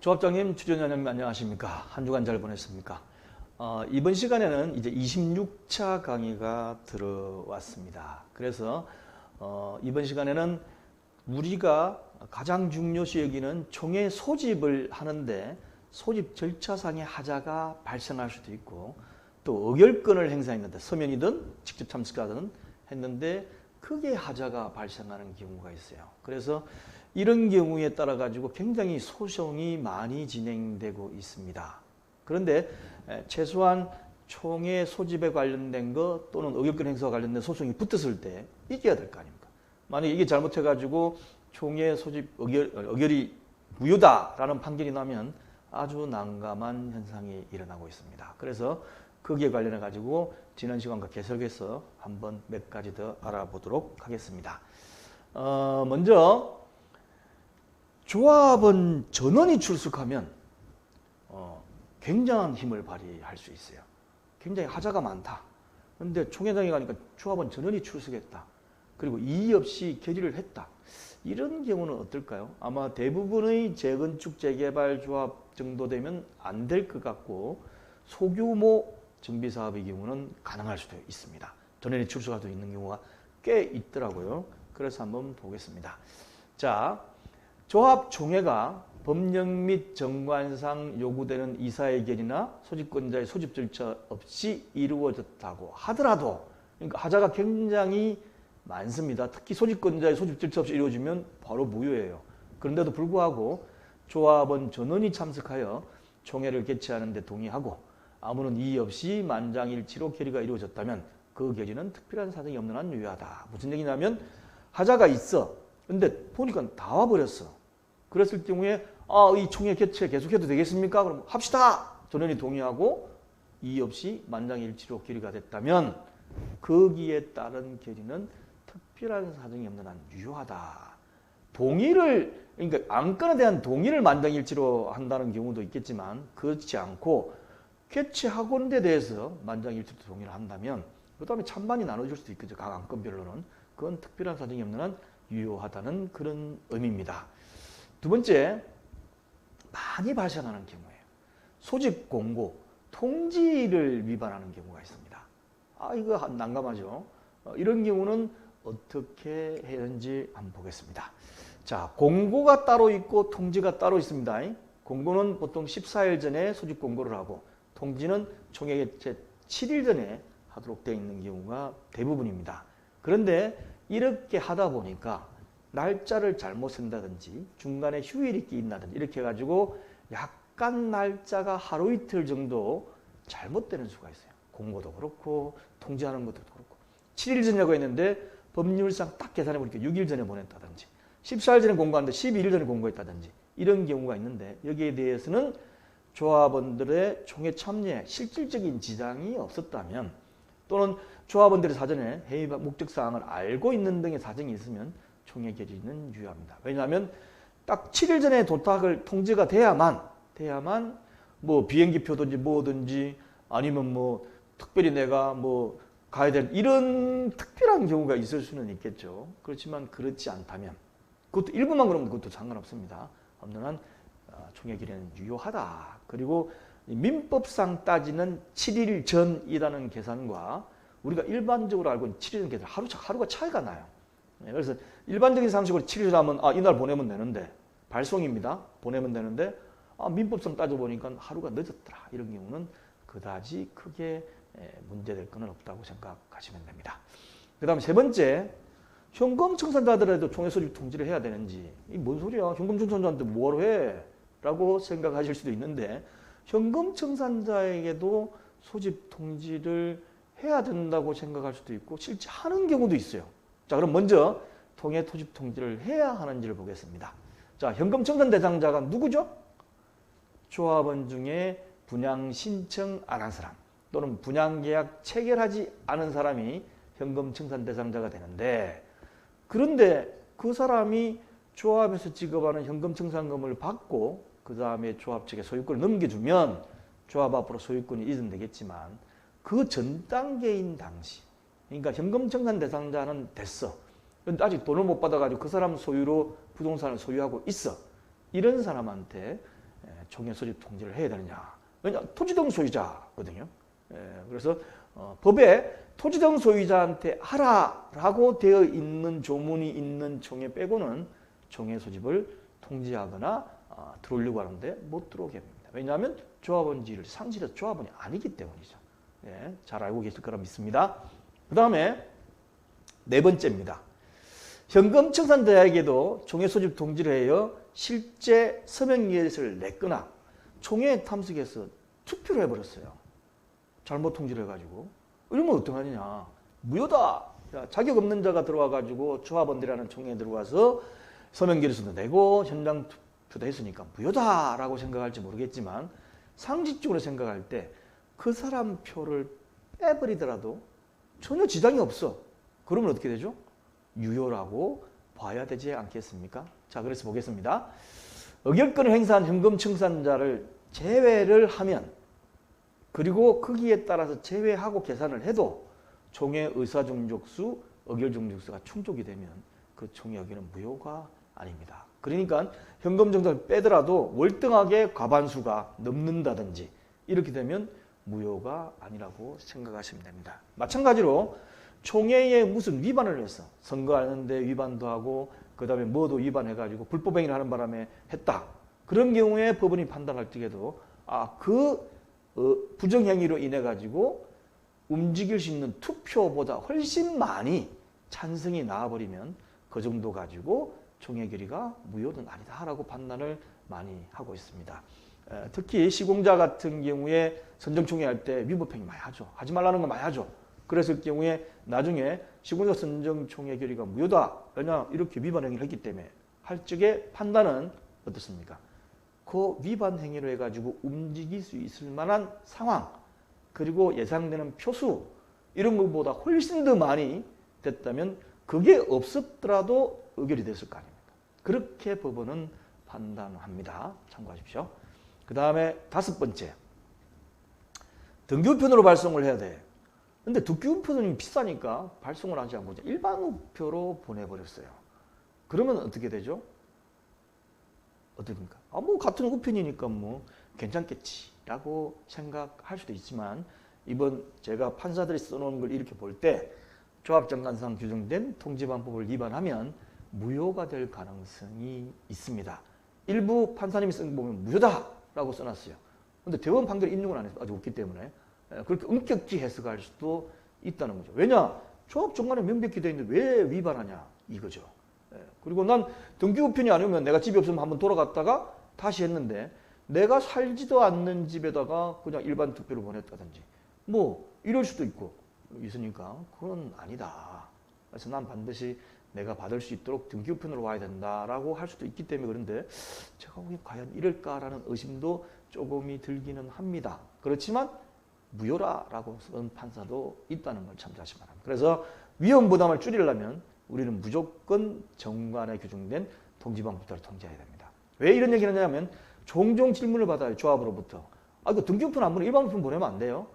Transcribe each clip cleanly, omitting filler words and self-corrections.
조합장님, 출연자님 안녕하십니까? 한 주간 잘 보냈습니까? 이번 시간에는 이제 26차 강의가 들어왔습니다. 그래서 이번 시간에는 우리가 가장 중요시 여기는 총회 소집을 하는데 소집 절차상의 하자가 발생할 수도 있고 또 의결권을 행사했는데 서면이든 직접 참석하든 했는데 크게 하자가 발생하는 경우가 있어요. 그래서 이런 경우에 따라 가지고 굉장히 소송이 많이 진행되고 있습니다. 그런데 최소한 총회 소집에 관련된 거 또는 의결권 행사와 관련된 소송이 붙었을 때 이겨야 될 거 아닙니까? 만약에 이게 잘못해 가지고 총회 소집 의결이 무효다라는 판결이 나면 아주 난감한 현상이 일어나고 있습니다. 그래서 거기에 관련해 가지고 지난 시간과 계속해서 한번 몇 가지 더 알아보도록 하겠습니다. 먼저 조합원 전원이 출석하면 굉장한 힘을 발휘할 수 있어요. 굉장히 하자가 많다. 그런데 총회장에 가니까 조합원 전원이 출석했다. 그리고 이의 없이 결의를 했다. 이런 경우는 어떨까요? 아마 대부분의 재건축 재개발 조합 정도 되면 안 될 것 같고 소규모 정비사업의 경우는 가능할 수도 있습니다. 전원이 출석할 수 있는 경우가 꽤 있더라고요. 그래서 한번 보겠습니다. 자, 조합총회가 법령 및 정관상 요구되는 이사의결이나 소집권자의 소집 절차 없이 이루어졌다고 하더라도, 그러니까 하자가 굉장히 많습니다. 특히 소집권자의 소집 절차 없이 이루어지면 바로 무효예요. 그런데도 불구하고 조합원 전원이 참석하여 총회를 개최하는 데 동의하고 아무런 이의 없이 만장일치로 결의가 이루어졌다면 그 결의는 특별한 사정이 없는 한 유효하다. 무슨 얘기냐면 하자가 있어. 근데 보니까 다 와버렸어. 그랬을 경우에 이 총회 개최 계속해도 되겠습니까? 그럼 합시다. 전원이 동의하고 이의 없이 만장일치로 결의가 됐다면 거기에 따른 결의는 특별한 사정이 없는 한 유효하다. 동의를, 그러니까 안건에 대한 동의를 만장일치로 한다는 경우도 있겠지만 그렇지 않고 개최하고는 데 대해서 만장일치로 동의를 한다면 그 다음에 찬반이 나눠질 수도 있겠죠. 각 안건별로는. 그건 특별한 사정이 없는 한 유효하다는 그런 의미입니다. 두 번째, 많이 발생하는 경우예요. 소집 공고, 통지를 위반하는 경우가 있습니다. 이거 난감하죠. 이런 경우는 어떻게 해야 하는지 한번 보겠습니다. 자, 공고가 따로 있고 통지가 따로 있습니다. 공고는 보통 14일 전에 소집 공고를 하고 통지는 총회 개최 7일 전에 하도록 되어 있는 경우가 대부분입니다. 그런데 이렇게 하다 보니까 날짜를 잘못 쓴다든지 중간에 휴일이 끼인다든지 이렇게 해가지고 약간 날짜가 하루 이틀 정도 잘못되는 수가 있어요. 공고도 그렇고 통지하는 것도 그렇고 7일 전이라고 했는데 법률상 딱 계산해 보니까 6일 전에 보냈다든지 14일 전에 공고하는데 12일 전에 공고했다든지 이런 경우가 있는데 여기에 대해서는 조합원들의 총회 참여에 실질적인 지장이 없었다면 또는 조합원들이 사전에 회의 목적사항을 알고 있는 등의 사정이 있으면 총회 결의는 유효합니다. 왜냐하면 딱 7일 전에 도탁을 통지가 돼야만 뭐 비행기표든지 뭐든지 아니면 뭐 특별히 내가 뭐 가야 될 이런 특별한 경우가 있을 수는 있겠죠. 그렇지만 그렇지 않다면 그것도 일부만 그러면 그것도 상관없습니다. 없는 한 총회 결의는 유효하다. 그리고 민법상 따지는 7일 전이라는 계산과 우리가 일반적으로 알고 있는 7일 전 계산 하루가 차이가 나요. 그래서 일반적인 상식으로 7일 하면 이날 보내면 되는데 발송입니다. 보내면 되는데 민법상 따져보니까 하루가 늦었더라. 이런 경우는 그다지 크게 문제될 건 없다고 생각하시면 됩니다. 그 다음에 세 번째, 현금 청산자들에도 총회 소집 통지를 해야 되는지 이 뭔 소리야? 현금 청산자한테 뭐하러 해? 라고 생각하실 수도 있는데 현금 청산자에게도 소집 통지를 해야 된다고 생각할 수도 있고 실제 하는 경우도 있어요. 자, 그럼 먼저 통회 소집 통지를 해야 하는지를 보겠습니다. 자, 현금 청산 대상자가 누구죠? 조합원 중에 분양 신청 안 한 사람 또는 분양 계약 체결하지 않은 사람이 현금 청산 대상자가 되는데 그런데 그 사람이 조합에서 지급하는 현금 청산금을 받고 그 다음에 조합 측에 소유권을 넘겨주면 조합 앞으로 소유권이 이전되겠지만 그 전 단계인 당시 그러니까 현금 청산 대상자는 됐어. 그런데 아직 돈을 못 받아가지고 그 사람 소유로 부동산을 소유하고 있어. 이런 사람한테 총회 소집 통지를 해야 되느냐. 왜냐 토지등 소유자거든요. 그래서 법에 토지등 소유자한테 하라라고 되어 있는 조문이 있는 총회 빼고는 총회 소집을 통지하거나 들어오려고 하는데 못 들어오게 합니다. 왜냐하면 조합원지를 상실해서 조합원이 아니기 때문이죠. 잘 알고 계실 거라 믿습니다. 그 다음에 네 번째입니다. 현금 청산자에게도 총회 소집 통지를 해요. 실제 서명예를 냈거나 총회에 참석해서 투표를 해버렸어요. 잘못 통지를 해가지고. 이러면 어떡하느냐. 무효다. 자격 없는 자가 들어와가지고 조합원들이라는 총회에 들어와서 서명결의서도 내고 현장 투표도 했으니까 무효다라고 생각할지 모르겠지만 상식적으로 생각할 때 그 사람 표를 빼버리더라도 전혀 지장이 없어. 그러면 어떻게 되죠? 유효라고 봐야 되지 않겠습니까? 자, 그래서 보겠습니다. 의결권을 행사한 현금 청산자를 제외를 하면 그리고 크기에 따라서 제외하고 계산을 해도 총회 의사종족수, 의결종족수가 충족이 되면 그 총회 의결은 무효가 아닙니다. 그러니까 현금 정산을 빼더라도 월등하게 과반수가 넘는다든지 이렇게 되면 무효가 아니라고 생각하시면 됩니다. 마찬가지로 총회에 무슨 위반을 했어. 선거하는데 위반도 하고 그 다음에 뭐도 위반해가지고 불법행위를 하는 바람에 했다. 그런 경우에 법원이 판단할 적에도 부정행위로 인해 가지고 움직일 수 있는 투표보다 훨씬 많이 찬성이 나와버리면 그 정도 가지고 총회 결의가 무효는 아니다라고 판단을 많이 하고 있습니다. 특히 시공자 같은 경우에 선정총회 할 때 위법행위 많이 하죠. 하지 말라는 거 많이 하죠. 그랬을 경우에 나중에 시공자 선정총회 결의가 무효다. 왜냐 이렇게 위반 행위를 했기 때문에 할 적의 판단은 어떻습니까? 그 위반 행위로 해가지고 움직일 수 있을 만한 상황 그리고 예상되는 표수 이런 것보다 훨씬 더 많이 됐다면 그게 없었더라도 의결이 됐을 거 아닙니까? 그렇게 법원은 판단합니다. 참고하십시오. 그 다음에 다섯 번째, 등기우편으로 발송을 해야 돼. 근데 등기우편이 비싸니까 발송을 하지 않고 일반 우표로 보내버렸어요. 그러면 어떻게 되죠? 어떻습니까? 뭐 같은 우편이니까 뭐 괜찮겠지라고 생각할 수도 있지만 이번 제가 판사들이 써놓은 걸 이렇게 볼 때 조합정관상 규정된 통지방법을 위반하면 무효가 될 가능성이 있습니다. 일부 판사님이 쓴 거 보면 무효다라고 써놨어요. 근데 대법원 판결 인용은 안 해서 아직 없기 때문에 그렇게 엄격히 해석할 수도 있다는 거죠. 왜냐? 조합정관에 명백히 되어 있는데 왜 위반하냐 이거죠. 그리고 난 등기우편이 아니면 내가 집이 없으면 한번 돌아갔다가 다시 했는데 내가 살지도 않는 집에다가 그냥 일반 투표를 보냈다든지 뭐 이럴 수도 있으니까 그건 아니다. 그래서 난 반드시 내가 받을 수 있도록 등기우편으로 와야 된다라고 할 수도 있기 때문에 그런데 제가 보기엔 과연 이럴까라는 의심도 조금이 들기는 합니다. 그렇지만 무효라고 쓴 판사도 있다는 걸 참조하시기 바랍니다. 그래서 위험 부담을 줄이려면 우리는 무조건 정관에 규정된 통지방법대로 통지해야 됩니다. 왜 이런 얘기를 하냐면 종종 질문을 받아요. 조합으로부터. 그 등기우편 안 보내 일반 우편 보내면 안 돼요.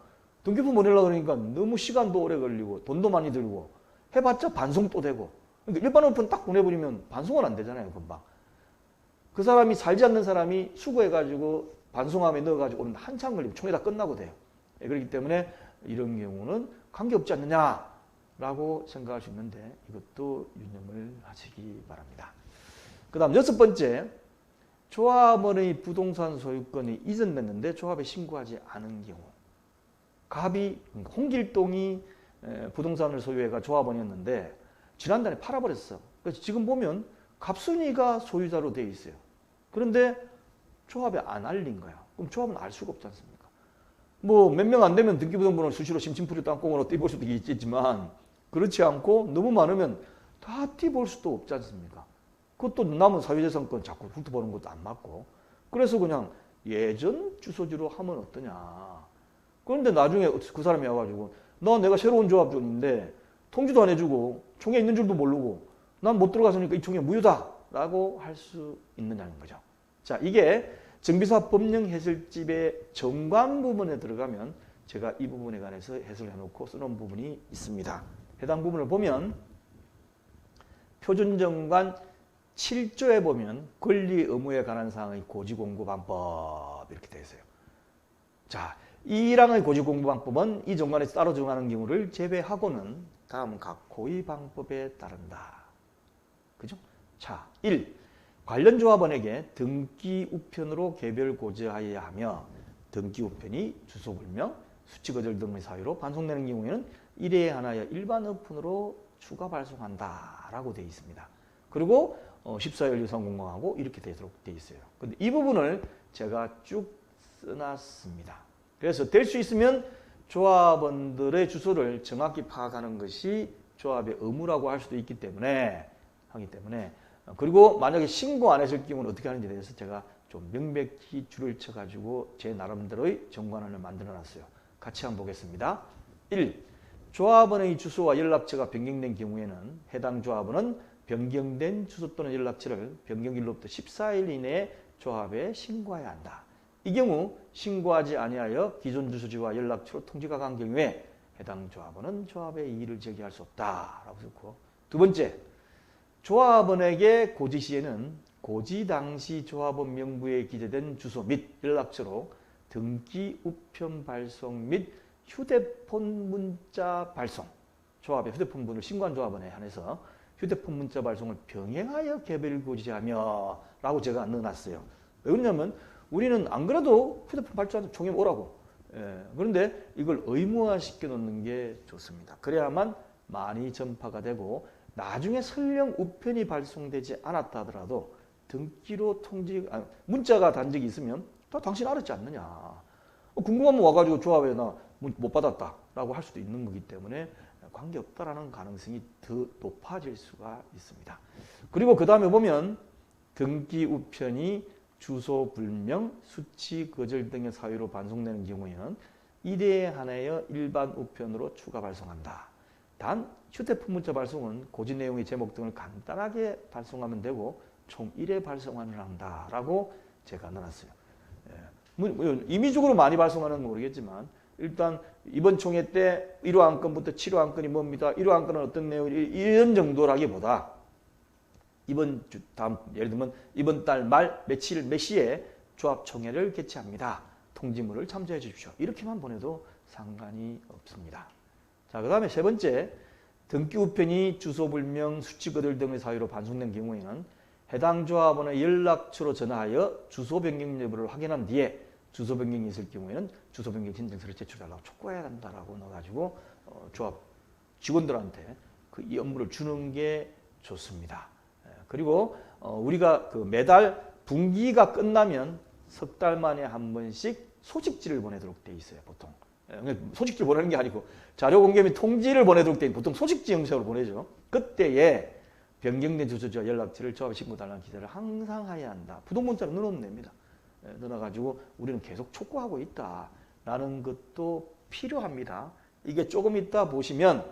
등기우편 보내려고 그러니까 너무 시간도 오래 걸리고 돈도 많이 들고 해봤자 반송 또 되고 그러니까 일반 우편 딱 보내버리면 반송은 안 되잖아요. 금방. 그 사람이 살지 않는 사람이 수거해가지고 반송함에 넣어가지고 오면 한참 걸리면 총회 다 끝나고 돼요. 그렇기 때문에 이런 경우는 관계없지 않느냐라고 생각할 수 있는데 이것도 유념을 하시기 바랍니다. 그 다음 여섯 번째, 조합원의 부동산 소유권이 이전됐는데 조합에 신고하지 않은 경우. 갑이 홍길동이 부동산을 소유해가 조합원이었는데 지난달에 팔아버렸어. 그래서 지금 보면 갑순이가 소유자로 되어 있어요. 그런데 조합에 안 알린 거야. 그럼 조합은 알 수가 없지 않습니까? 뭐 몇 명 안 되면 등기부등본을 수시로 심심풀이 땅콩으로 띄볼 수도 있겠지만 그렇지 않고 너무 많으면 다 띄볼 수도 없지 않습니까? 그것도 남은 사유재산권 자꾸 훑어보는 것도 안 맞고 그래서 그냥 예전 주소지로 하면 어떠냐. 그런데 나중에 그 사람이 와가지고 내가 새로운 조합 줬는데 통지도 안 해주고 총회 있는 줄도 모르고 난 못 들어갔으니까 이 총회 무효다라고 할 수 있느냐는 거죠. 자, 이게 정비사 법령 해설집의 정관 부분에 들어가면 제가 이 부분에 관해서 해설을 해놓고 써놓은 부분이 있습니다. 해당 부분을 보면 표준정관 7조에 보면 권리 의무에 관한 사항의 고지공부방법 이렇게 되어 있어요. 자, 1항의 고지공부방법은 이 정관에서 따로 정하는 경우를 제외하고는 다음 각 고의 방법에 따른다. 그죠? 자, 1. 관련 조합원에게 등기 우편으로 개별 고지하여야 하며 등기 우편이 주소불명, 수치거절 등의 사유로 반송되는 경우에는 1회에 하나여 일반 우편으로 추가 발송한다 라고 되어 있습니다. 그리고 14일 유상 공강하고 이렇게 되도록 되어 있어요. 근데 이 부분을 제가 쭉 써놨습니다. 그래서 될 수 있으면 조합원들의 주소를 정확히 파악하는 것이 조합의 의무라고 할 수도 있기 때문에 그리고 만약에 신고 안 했을 경우는 어떻게 하는지에 대해서 제가 좀 명백히 줄을 쳐가지고 제 나름대로의 정관안을 만들어 놨어요. 같이 한번 보겠습니다. 1. 조합원의 주소와 연락처가 변경된 경우에는 해당 조합원은 변경된 주소 또는 연락처를 변경일로부터 14일 이내에 조합에 신고해야 한다. 이 경우 신고하지 아니하여 기존 주소지와 연락처로 통지가 간 경우에 해당 조합원은 조합에 이의를 제기할 수 없다라고 썼고, 두 번째, 조합원에게 고지 시에는 고지 당시 조합원 명부에 기재된 주소 및 연락처로 등기 우편 발송 및 휴대폰 문자 발송, 조합의 휴대폰 번호를 신고한 조합원에 한해서 휴대폰 문자 발송을 병행하여 개별 고지하며 라고 제가 넣어놨어요. 왜 그러냐면 우리는 안 그래도 휴대폰 발주하는 종이 오라고. 그런데 이걸 의무화 시켜 놓는 게 좋습니다. 그래야만 많이 전파가 되고 나중에 설령 우편이 발송되지 않았다 하더라도 등기로 문자가 단 적이 있으면 다 당신 알았지 않느냐. 궁금하면 와가지고 조합에 나 못 받았다 라고 할 수도 있는 거기 때문에 관계없다라는 가능성이 더 높아질 수가 있습니다. 그리고 그 다음에 보면 등기 우편이 주소 불명, 수치 거절 등의 사유로 반송되는 경우에는 1회에 한하여 일반 우편으로 추가 발송한다. 단 휴대폰 문자 발송은 고지 내용의 제목 등을 간단하게 발송하면 되고 총 1회 발송을 한다라고 제가 넣어놨어요. 임의적으로 많이 발송하는 건 모르겠지만 일단 이번 총회 때 1호 안건부터 7호 안건이 뭡니다. 1호 안건은 어떤 내용이 이런 정도라기보다 예를 들면 이번 달 말 며칠 몇 시에 조합총회를 개최합니다. 통지물을 참조해 주십시오. 이렇게만 보내도 상관이 없습니다. 자, 그 다음에 세 번째, 등기 우편이 주소 불명, 수치 거절 등의 사유로 반송된 경우에는 해당 조합원의 연락처로 전화하여 주소 변경 여부를 확인한 뒤에 주소 변경이 있을 경우에는 주소 변경 신청서를 제출하라고 촉구해야 한다라고 넣어가지고 조합 직원들한테 이 업무를 주는 게 좋습니다. 그리고 우리가 매달 분기가 끝나면 석 달 만에 한 번씩 소식지를 보내도록 돼 있어요, 보통. 소식지를 보내는 게 아니고 자료 공개 및 통지를 보내도록 돼 있는 보통 소식지 형식으로 보내죠. 그때에 변경된 주소지와 연락처를 조합에 신고달라는 기재를 항상 해야 한다. 부동문자로 넣어놓으면 됩니다. 넣어가지고 우리는 계속 촉구하고 있다라는 것도 필요합니다. 이게 조금 이따 보시면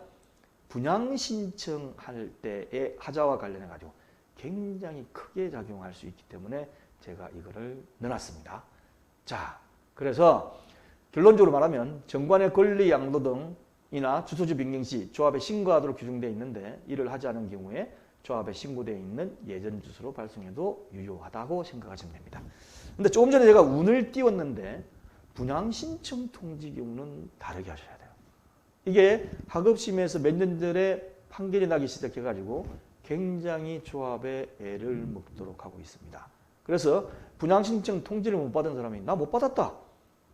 분양 신청할 때의 하자와 관련해 가지고 굉장히 크게 작용할 수 있기 때문에 제가 이거를 넣어놨습니다. 자, 그래서 결론적으로 말하면 정관의 권리 양도 등이나 주소지 변경 시 조합에 신고하도록 규정되어 있는데 이를 하지 않은 경우에 조합에 신고되어 있는 예전 주소로 발송해도 유효하다고 생각하시면 됩니다. 근데 조금 전에 제가 운을 띄웠는데 분양 신청 통지 경우는 다르게 하셔야 돼요. 이게 학업심에서 몇 년 전에 판결이 나기 시작해가지고 굉장히 조합에 애를 먹도록 하고 있습니다. 그래서 분양 신청 통지를 못 받은 사람이 나 못 받았다.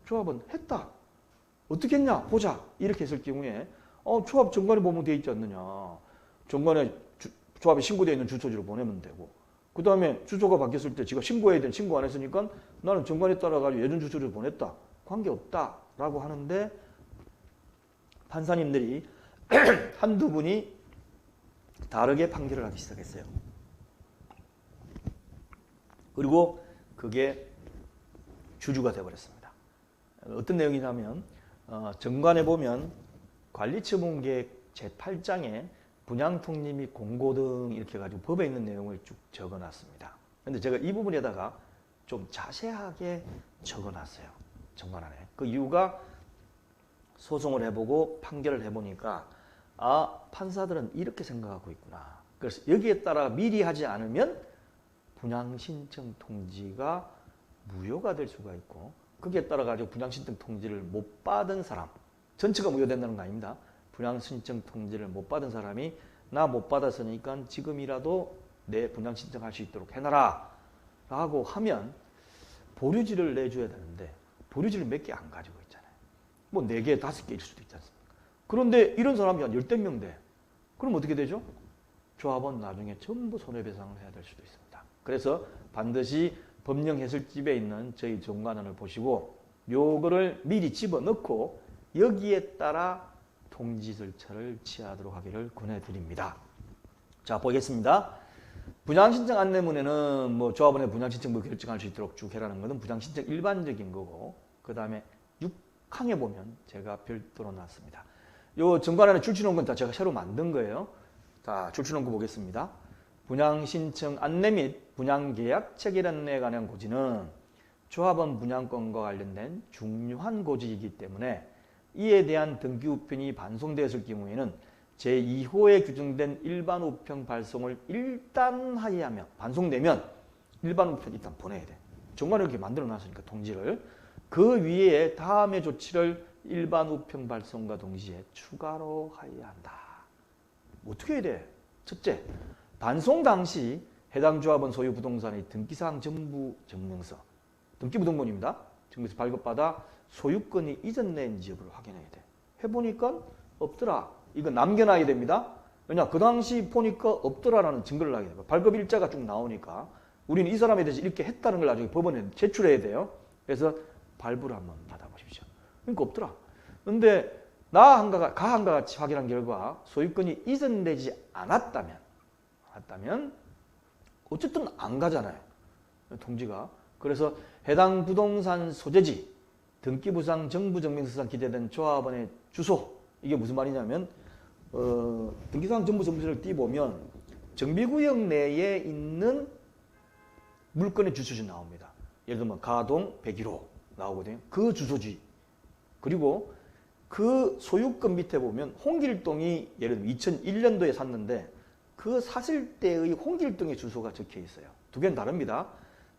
조합은 했다. 어떻게 했냐? 보자. 이렇게 했을 경우에 조합 정관에 보면 되어 있지 않느냐. 정관에 조합에 신고되어 있는 주소지로 보내면 되고 그 다음에 주소가 바뀌었을 때 지가 신고해야 되는 신고 안 했으니까 나는 정관에 따라가지고 예전 주소지로 보냈다. 관계없다. 라고 하는데 판사님들이 한두 분이 다르게 판결을 하기 시작했어요. 그리고 그게 주주가 되어버렸습니다. 어떤 내용이냐면 정관에 보면 관리처분계획 제8장에 분양통지 및 공고 등 이렇게 해가지고 법에 있는 내용을 쭉 적어놨습니다. 근데 제가 이 부분에다가 좀 자세하게 적어놨어요. 정관안에. 그 이유가 소송을 해보고 판결을 해보니까 판사들은 이렇게 생각하고 있구나. 그래서 여기에 따라 미리 하지 않으면 분양신청 통지가 무효가 될 수가 있고, 거기에 따라 가지고 분양신청 통지를 못 받은 사람, 전체가 무효된다는 거 아닙니다. 분양신청 통지를 못 받은 사람이 나 못 받았으니까 지금이라도 내 분양신청할 수 있도록 해놔라 라고 하면 보류지를 내줘야 되는데 보류지를 몇 개 안 가지고 있잖아요. 뭐 4개, 5개일 수도 있지 않습니까? 그런데 이런 사람이 한 10대 명 돼. 그럼 어떻게 되죠? 조합원 나중에 전부 손해배상을 해야 될 수도 있습니다. 그래서 반드시 법령해설집에 있는 저희 정관원을 보시고 요거를 미리 집어넣고 여기에 따라 통지 절차를 취하도록 하기를 권해드립니다. 자, 보겠습니다. 분양신청 안내문에는 뭐 조합원의 분양신청부 결정할 수 있도록 쭉 해라는 것은 분양신청 일반적인 거고, 그 다음에 6항에 보면 제가 별도로 놨습니다. 요 정관안에 출처놓은 다 제가 새로 만든 거예요. 자, 출처놓은 거 보겠습니다. 분양신청 안내 및 분양계약 체결 안내에 관한 고지는 조합원 분양권과 관련된 중요한 고지이기 때문에 이에 대한 등기 우편이 반송되었을 경우에는 제2호에 규정된 일반 우편 발송을 일단 하여하며 반송되면 일반 우편 일단 보내야 돼. 정관을 이렇게 만들어 놨으니까 통지를. 그 위에 다음의 조치를 일반 우편 발송과 동시에 추가로 하여야 한다. 어떻게 해야 돼? 첫째, 반송 당시 해당 조합원 소유 부동산의 등기사항 전부 증명서, 등기부등본입니다. 증명서 발급받아 소유권이 이전된지 여부를 확인해야 돼. 해보니까 없더라. 이거 남겨놔야 됩니다. 왜냐? 그 당시 보니까 없더라라는 증거를 하게 돼요. 발급 일자가 쭉 나오니까 우리는 이 사람에 대해서 이렇게 했다는 걸 나중에 법원에 제출해야 돼요. 그래서 발부를 한번 받아보십시오. 그러니까 없더라. 근데 가함과 같이 확인한 결과 소유권이 이전되지 않았다면 어쨌든 안 가잖아요. 통지가. 그래서 해당 부동산 소재지, 등기부상 정부증명서상 기재된 조합원의 주소, 이게 무슨 말이냐면 등기사항 정부증명서를 띄보면 정비구역 내에 있는 물건의 주소지 나옵니다. 예를 들면 가동 101호 나오거든요. 그 주소지. 그리고 그 소유권 밑에 보면 홍길동이 예를 들면 2001년도에 샀는데 그 샀을 때의 홍길동의 주소가 적혀 있어요. 두 개는 다릅니다.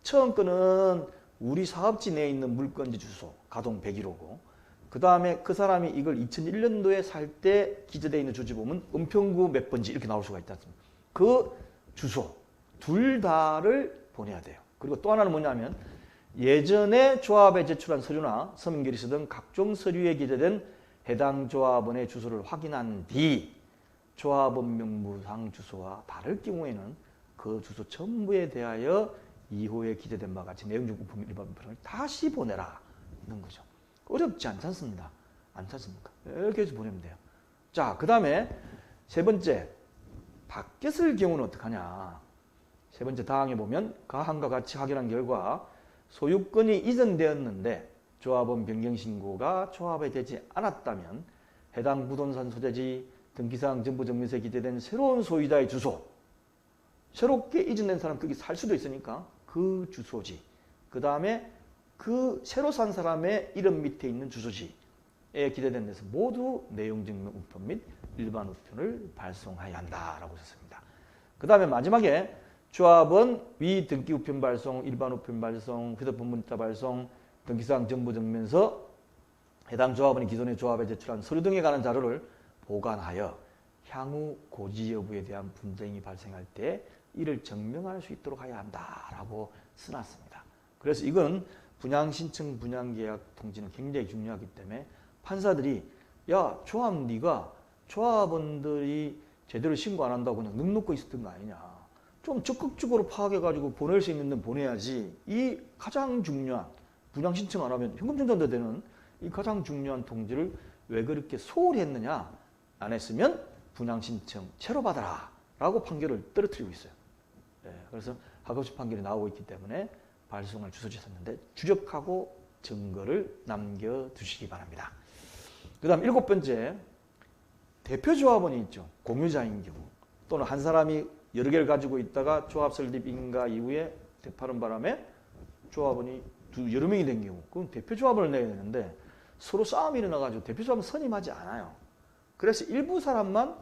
처음 거는 우리 사업지 내에 있는 물건지 주소, 가동 101호고, 그 다음에 그 사람이 이걸 2001년도에 살 때 기재되어 있는 주지 보면 은평구 몇 번지 이렇게 나올 수가 있지 않습니까? 그 주소 둘 다를 보내야 돼요. 그리고 또 하나는 뭐냐면 예전에 조합에 제출한 서류나 서민결의 쓰던 각종 서류에 기재된 해당 조합원의 주소를 확인한 뒤 조합원 명부상 주소와 다를 경우에는 그 주소 전부에 대하여 2호에 기재된 바와 같이 내용 중 부품 일반 부품을 다시 보내라 있는 거죠. 어렵지 않습니다. 않습니까? 이렇게 해서 보내면 돼요. 자, 그 다음에 세 번째, 바뀌었을 경우는 어떡하냐. 세 번째 다항에 보면 가함과 같이 확인한 결과 소유권이 이전되었는데 조합원 변경신고가 조합에 되지 않았다면 해당 부동산 소재지 등기사항 정부증명서에 기재된 새로운 소유자의 주소, 새롭게 이전된 사람 거기 살 수도 있으니까 그 주소지, 그 다음에 그 새로 산 사람의 이름 밑에 있는 주소지에 기재된 데서 모두 내용증명 우편 및 일반 우편을 발송해야 한다라고 썼습니다. 그 다음에 마지막에 조합원 위 등기 우편 발송, 일반 우편 발송, 휴대폰 문자 발송, 등기사항 정부증명서, 해당 조합원이 기존의 조합에 제출한 서류 등에 관한 자료를 보관하여 향후 고지 여부에 대한 분쟁이 발생할 때 이를 증명할 수 있도록 해야 한다라고 써놨습니다. 그래서 이건 분양신청, 분양계약 통지는 굉장히 중요하기 때문에 판사들이 야, 조합 네가 조합원들이 제대로 신고 안 한다고 그냥 넋놓고 있었던 거 아니냐. 좀 적극적으로 파악해가지고 보낼 수 있는 데는 보내야지. 이 가장 중요한 분양신청 안 하면 현금전자도 되는 이 가장 중요한 통지를 왜 그렇게 소홀히 했느냐. 안 했으면 분양신청 채로 받아라 라고 판결을 떨어뜨리고 있어요. 네, 그래서 하급식 판결이 나오고 있기 때문에 발송할 주소지 썼는데 주력하고 증거를 남겨두시기 바랍니다. 그 다음 7번째, 대표조합원이 있죠. 공유자인 경우 또는 한 사람이 여러 개를 가지고 있다가 조합 설립 인가 이후에 대파는 바람에 조합원이 여러 명이 된 경우 그럼 대표조합원을 내야 되는데 서로 싸움이 일어나가지고 대표조합은 선임하지 않아요. 그래서 일부 사람만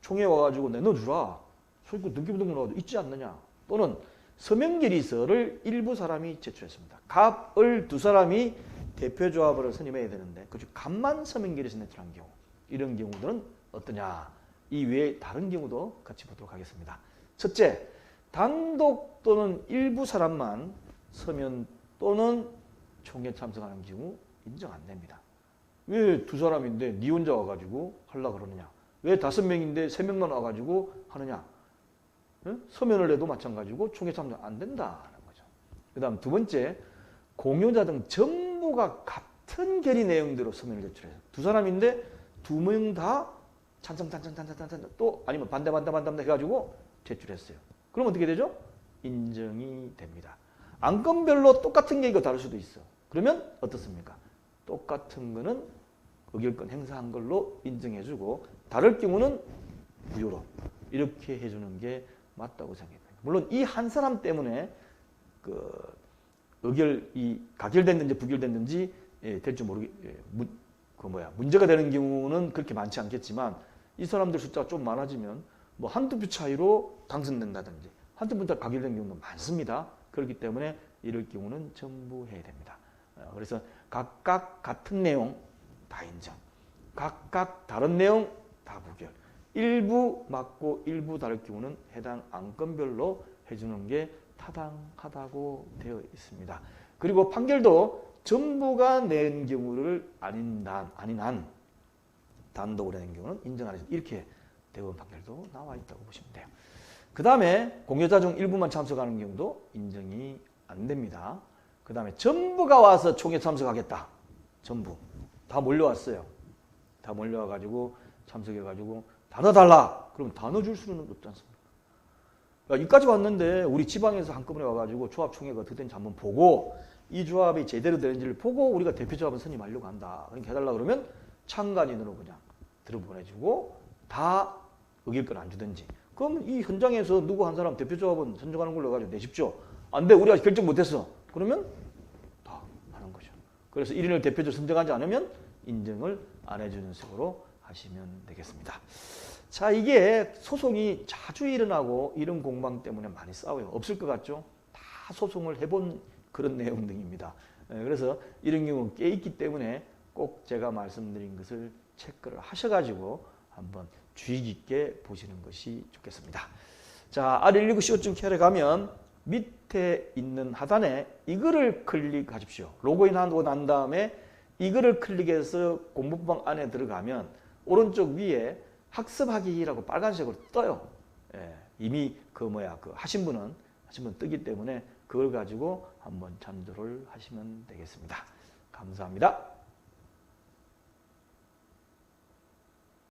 총회 와가지고 내놔주라. 소유권 등기부등본 나와도 있지 않느냐. 또는 서명결의서를 일부 사람이 제출했습니다. 갑을 두 사람이 대표조합으로 선임해야 되는데 그중 갑만 서명결의서 제출한 경우, 이런 경우들은 어떠냐? 이 외에 다른 경우도 같이 보도록 하겠습니다. 첫째, 단독 또는 일부 사람만 서면 또는 총회 참석하는 경우 인정 안 됩니다. 왜 두 사람인데 니 혼자 와가지고 하려고 그러느냐? 왜 5명인데 3명만 와가지고 하느냐? 서면을 해도 마찬가지고 총회 참석 안 된다는 거죠. 그 다음 두 번째, 공여자 등 전부가 같은 결의 내용대로 서면을 제출해요. 두 사람인데 2명 다 찬성 또 아니면 반대 해가지고 제출했어요. 그럼 어떻게 되죠? 인정이 됩니다. 안건별로 똑같은 게 이거 다를 수도 있어. 그러면 어떻습니까? 똑같은 거는 의결권 행사한 걸로 인정해주고 다를 경우는 무효로 이렇게 해주는 게 맞다고 생각합니다. 물론 이 한 사람 때문에 그 의결이 가결됐는지 부결됐는지 될지 문제가 되는 경우는 그렇게 많지 않겠지만 이 사람들 숫자가 좀 많아지면 뭐 한두 표 차이로 당선된다든지 한두 표 가결된 경우도 많습니다. 그렇기 때문에 이럴 경우는 전부 해야 됩니다. 그래서 각각 같은 내용 다 인정, 각각 다른 내용 다 부결, 일부 맞고 일부 다를 경우는 해당 안건별로 해주는 게 타당하다고 되어 있습니다. 그리고 판결도 전부가 낸 경우를 아닌 한 단독으로 낸 경우는 인정 안 해서 이렇게 대법원 판결도 나와 있다고 보시면 돼요. 그 다음에 공여자 중 일부만 참석하는 경우도 인정이 안 됩니다. 그 다음에 전부가 와서 총회 참석하겠다. 전부 다 몰려왔어요. 다 몰려와가지고 참석해가지고 다 넣어달라. 그럼 다 넣어줄 수는 없지 않습니까? 그러니까 여기까지 왔는데 우리 지방에서 한꺼번에 와가지고 조합총회가 어떻게 되는지 한번 보고 이 조합이 제대로 되는지를 보고 우리가 대표조합을 선임하려고 한다. 그렇게 해달라 그러면 참관인으로 그냥 들어보내주고 다 의결권 안 주든지. 그럼 이 현장에서 누구 한 사람 대표조합은 선정하는 걸로 해가지고 내십시오. 안 돼. 우리가 결정 못했어. 그러면 다 하는 거죠. 그래서 1인을 대표적으로 선정하지 않으면 인정을 안 해주는 식으로 하시면 되겠습니다. 자, 이게 소송이 자주 일어나고 이런 공방 때문에 많이 싸워요. 없을 것 같죠? 다 소송을 해본 그런 내용 등입니다. 그래서 이런 경우 깨있기 때문에 꼭 제가 말씀드린 것을 체크를 하셔가지고 한번 주의 깊게 보시는 것이 좋겠습니다. 자, R119CO KR에 가면 밑에 있는 하단에 이거를 클릭하십시오. 로그인하고 난 다음에 이거를 클릭해서 공부방 안에 들어가면 오른쪽 위에 학습하기라고 빨간색으로 떠요. 이미 하신 분은 뜨기 때문에 그걸 가지고 한번 참조를 하시면 되겠습니다. 감사합니다.